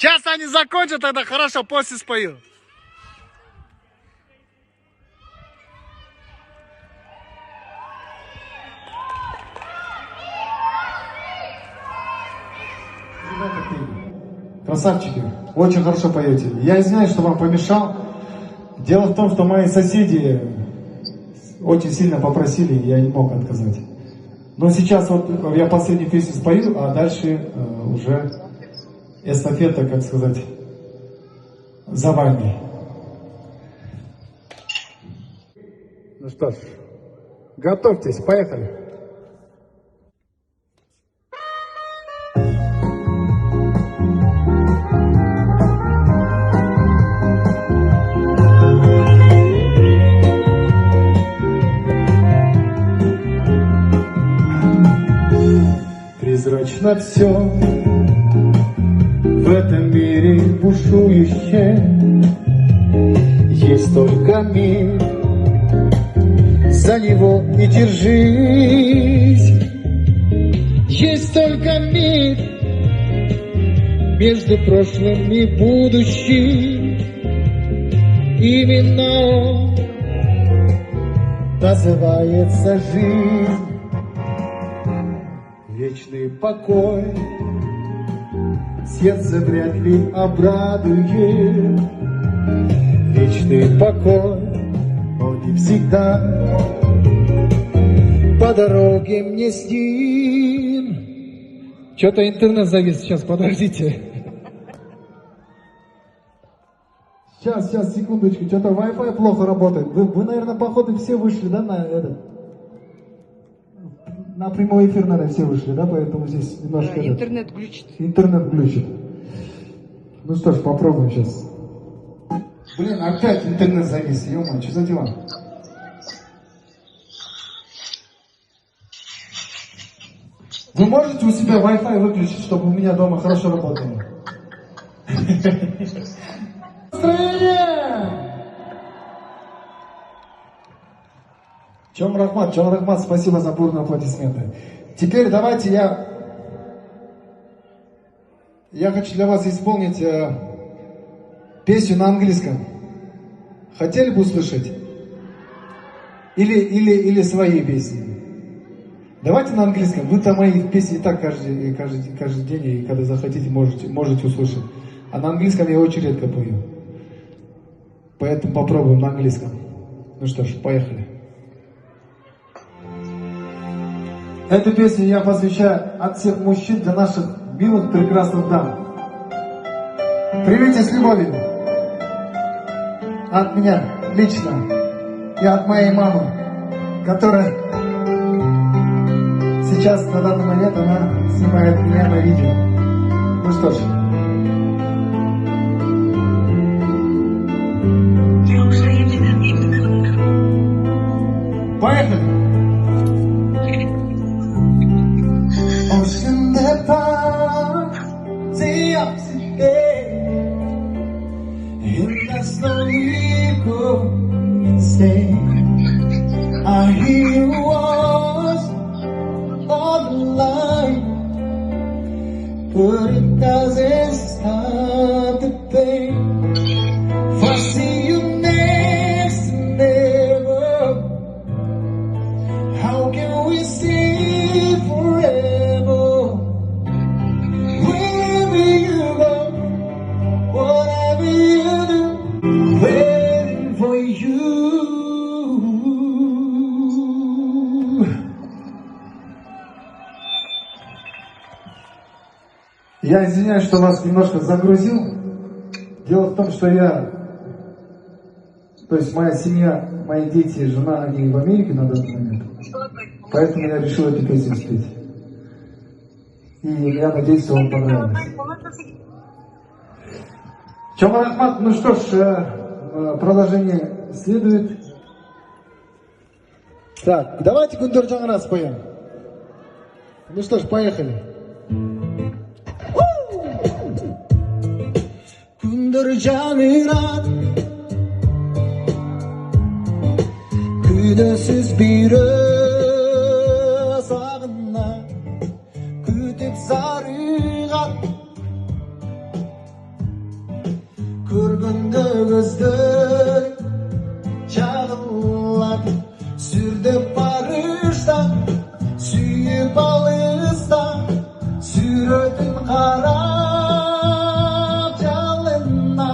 Сейчас они закончат, тогда хорошо, после спою. Красавчики, очень хорошо поете. Я извиняюсь, что вам помешал. Дело в том, что мои соседи очень сильно попросили, я не мог отказать. Но сейчас вот я последнюю песню спою, а дальше уже эстафета, как сказать, за вами. Ну что ж, готовьтесь, поехали. Прозрачно все в этом мире бушующее, есть только мир, за него не держись. Есть только мир между прошлым и будущим, именно он называется жизнь. Вечный покой сердце вряд ли обрадует. Вечный покой, но не всегда по дороге мне с ним. Что-то интернет завис, сейчас, подождите. Сейчас, секундочку, что-то Wi-Fi плохо работает. Вы, наверное, походу все вышли, да, на этот? На прямой эфир, наверное, все вышли, да, поэтому здесь немножко... Да, интернет глючит. Интернет глючит. Ну что ж, попробуем сейчас. Блин, опять интернет завис, ё-моё, что за дела? Вы можете у себя Wi-Fi выключить, чтобы у меня дома хорошо работало? Настроение! Чом Рахмат, спасибо за бурные аплодисменты. Теперь давайте я хочу для вас исполнить песню на английском. Хотели бы услышать? Или свои песни? Давайте на английском. Вы-то мои песни и так каждый день, и когда захотите, можете услышать. А на английском я очень редко пою. Поэтому попробуем на английском. Ну что ж, поехали. Эту песню я посвящаю от всех мужчин для наших милых, прекрасных дам. Примите с любовью. От меня лично и от моей мамы, которая сейчас, на данный момент, она снимает меня на видео. Ну что ж. Поехали! Ocean that part, the opposite day, and that's no ego instead. I hear you was on the line, but it doesn't stop the pain. If I see you next to never, how can we see forever? Я извиняюсь, что вас немножко загрузил. Дело в том, что то есть моя семья, мои дети, жена, они в Америке на данный момент. Поэтому я решил эту песню спеть. И я надеюсь, что вам понравилось. Чомар Ахмат, ну что ж, продолжение следует. Так, давайте Гундур Джангана споем. Ну что ж, поехали. Гундур Джангана, күнәсіз бері сағына күтіп зарыға, көргенде көздөй чағылады, сүрдеп барышта, сүйіп алыста, сүйретін қарап жалына,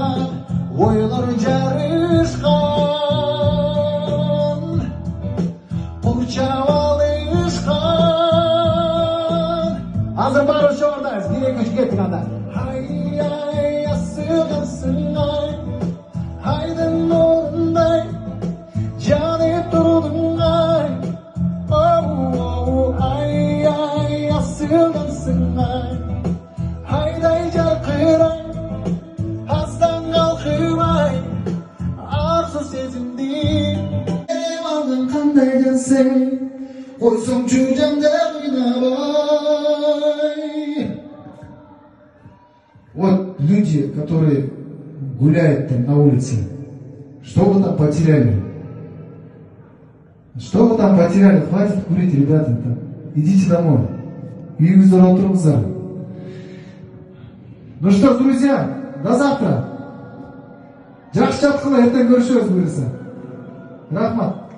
ойлар жарышқан, қурчап алышқан. Азыр бары шоғырдайыз, керек-үш кеттік анда. Ай, асығасың ай, айдың орындай, жанып тұрдың ай. Ай, асығасың ай, айдай жарқырай, астан қалқымай, арзу сезімді. Алың қандай десең, қойсың жүргенде ойнабай. Вот люди, которые гуляют там на улице, что вы там потеряли? Что вы там потеряли? Хватит курить, ребята. Идите домой. Үйіңізден отырыңыздар. Ну что, друзья, до завтра. Жақсы жатқыла, ертең көрішеміз бұйырса. Рахмат.